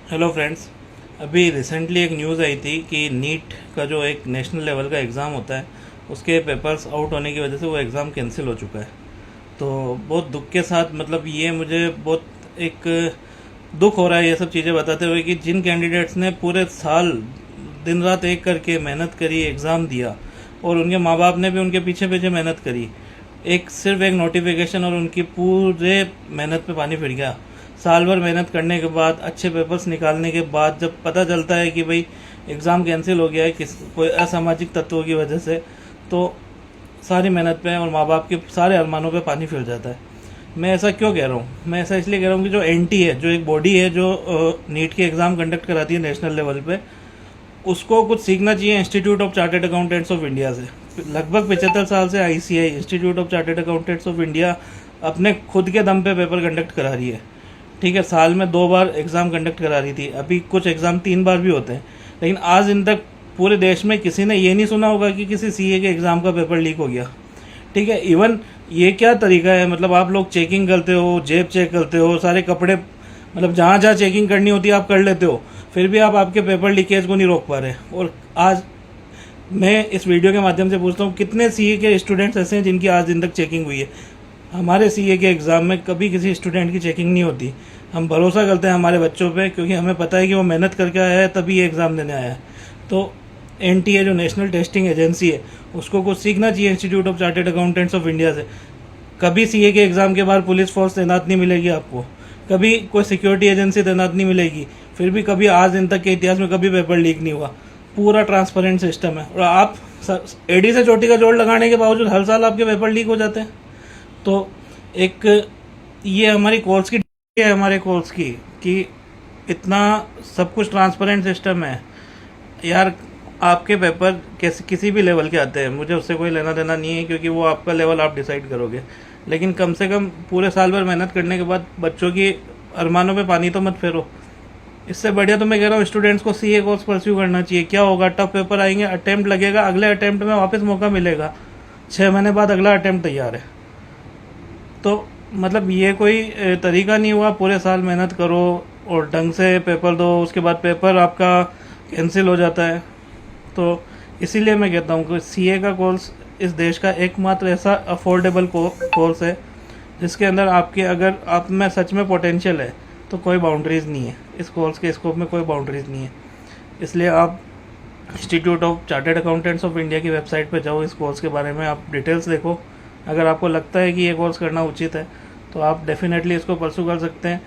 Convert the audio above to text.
Hello friends. अभी recently एक news आई थी कि नीट का जो एक नेशनल लेवल का एग्ज़ाम होता है उसके पेपर्स आउट होने की वजह से वो एग्ज़ाम कैंसिल हो चुका है। तो बहुत दुख के साथ ये मुझे बहुत एक दुख हो रहा है ये सब चीज़ें बताते हुए कि जिन कैंडिडेट्स ने पूरे साल दिन रात एक करके मेहनत करी, एग्ज़ाम दिया और उनके माँ बाप ने भी उनके पीछे पीछे मेहनत करी, एक सिर्फ एक नोटिफिकेशन और उनकी पूरे मेहनत पे पानी फिर गया। साल भर मेहनत करने के बाद, अच्छे पेपर्स निकालने के बाद जब पता चलता है कि भाई एग्ज़ाम कैंसिल हो गया है किस कोई असामाजिक तत्वों की वजह से, तो सारी मेहनत पे और माँ बाप के सारे अरमानों पे पानी फिर जाता है। मैं ऐसा क्यों कह रहा हूँ? मैं ऐसा इसलिए कह रहा हूँ कि जो एनटी है, जो एक बॉडी है जो नीट के एग्ज़ाम कंडक्ट कराती है नेशनल लेवल पे, उसको कुछ सीखना चाहिए institute of chartered accountants of India से। लगभग 75 साल से ICI, institute of chartered accountants of India, अपने खुद के दम पे पेपर कंडक्ट करा रही है। ठीक है, साल में 2 बार एग्ज़ाम कंडक्ट करा रही थी, अभी कुछ एग्ज़ाम 3 बार भी होते हैं। लेकिन आज इन तक पूरे देश में किसी ने ये नहीं सुना होगा कि किसी सीए के एग्ज़ाम का पेपर लीक हो गया। ठीक है, इवन ये क्या तरीका है? आप लोग चेकिंग करते हो, जेब चेक करते हो, सारे कपड़े, जहाँ जहाँ चेकिंग करनी होती है आप कर लेते हो, फिर भी आप आपके पेपर लीकेज को नहीं रोक पा रहे। और आज मैं इस वीडियो के माध्यम से पूछता हूँ, कितने सीए के स्टूडेंट्स ऐसे हैं जिनकी आज दिन तक चेकिंग हुई है? हमारे सीए के एग्ज़ाम में कभी किसी स्टूडेंट की चेकिंग नहीं होती। हम भरोसा करते हैं हमारे बच्चों पे, क्योंकि हमें पता है कि वो मेहनत करके आया है तभी ये एग्ज़ाम देने आया है। तो एनटीए जो नेशनल टेस्टिंग एजेंसी है, उसको कुछ सीखना चाहिए institute of chartered accountants of India से। कभी सीए के एग्ज़ाम के बाद पुलिस फोर्स तैनात नहीं मिलेगी आपको, कभी कोई सिक्योरिटी एजेंसी तैनात नहीं मिलेगी, फिर भी कभी आज दिन तक के इतिहास में कभी पेपर लीक नहीं हुआ। पूरा ट्रांसपेरेंट सिस्टम है और आप एडी से चोटी का जोड़ लगाने के बावजूद हर साल आपके पेपर लीक हो जाते हैं। तो एक ये हमारी कोर्स की है, हमारे कोर्स की, कि इतना सब कुछ ट्रांसपेरेंट सिस्टम है यार। आपके पेपर किसी भी लेवल के आते हैं, मुझे उससे कोई लेना देना नहीं है, क्योंकि वो आपका लेवल आप डिसाइड करोगे। लेकिन कम से कम पूरे साल भर मेहनत करने के बाद बच्चों की अरमानों पे पानी तो मत फेरो। इससे बढ़िया तो मैं कह रहा हूँ स्टूडेंट्स को सीए कोर्स परस्यू करना चाहिए। क्या होगा, टफ पेपर आएंगे, अटेम्प्ट लगेगा, अगले अटेम्प्ट में वापस मौका मिलेगा, 6 महीने बाद अगला अटेम्प्ट तैयार है। तो ये कोई तरीका नहीं हुआ। पूरे साल मेहनत करो और ढंग से पेपर दो, उसके बाद पेपर आपका कैंसिल हो जाता है। तो इसीलिए मैं कहता हूँ कि सीए का कोर्स इस देश का एकमात्र ऐसा अफोर्डेबल कोर्स है जिसके अंदर आपके, अगर आप में सच में पोटेंशियल है तो कोई बाउंड्रीज़ नहीं है। इस कोर्स के स्कोप में कोई बाउंड्रीज़ नहीं है। इसलिए आप institute of chartered accountants of India की वेबसाइट पर जाओ, इस कोर्स के बारे में आप डिटेल्स देखो। अगर आपको लगता है कि ये कोर्स करना उचित है तो आप डेफिनेटली इसको परस्यू कर सकते हैं।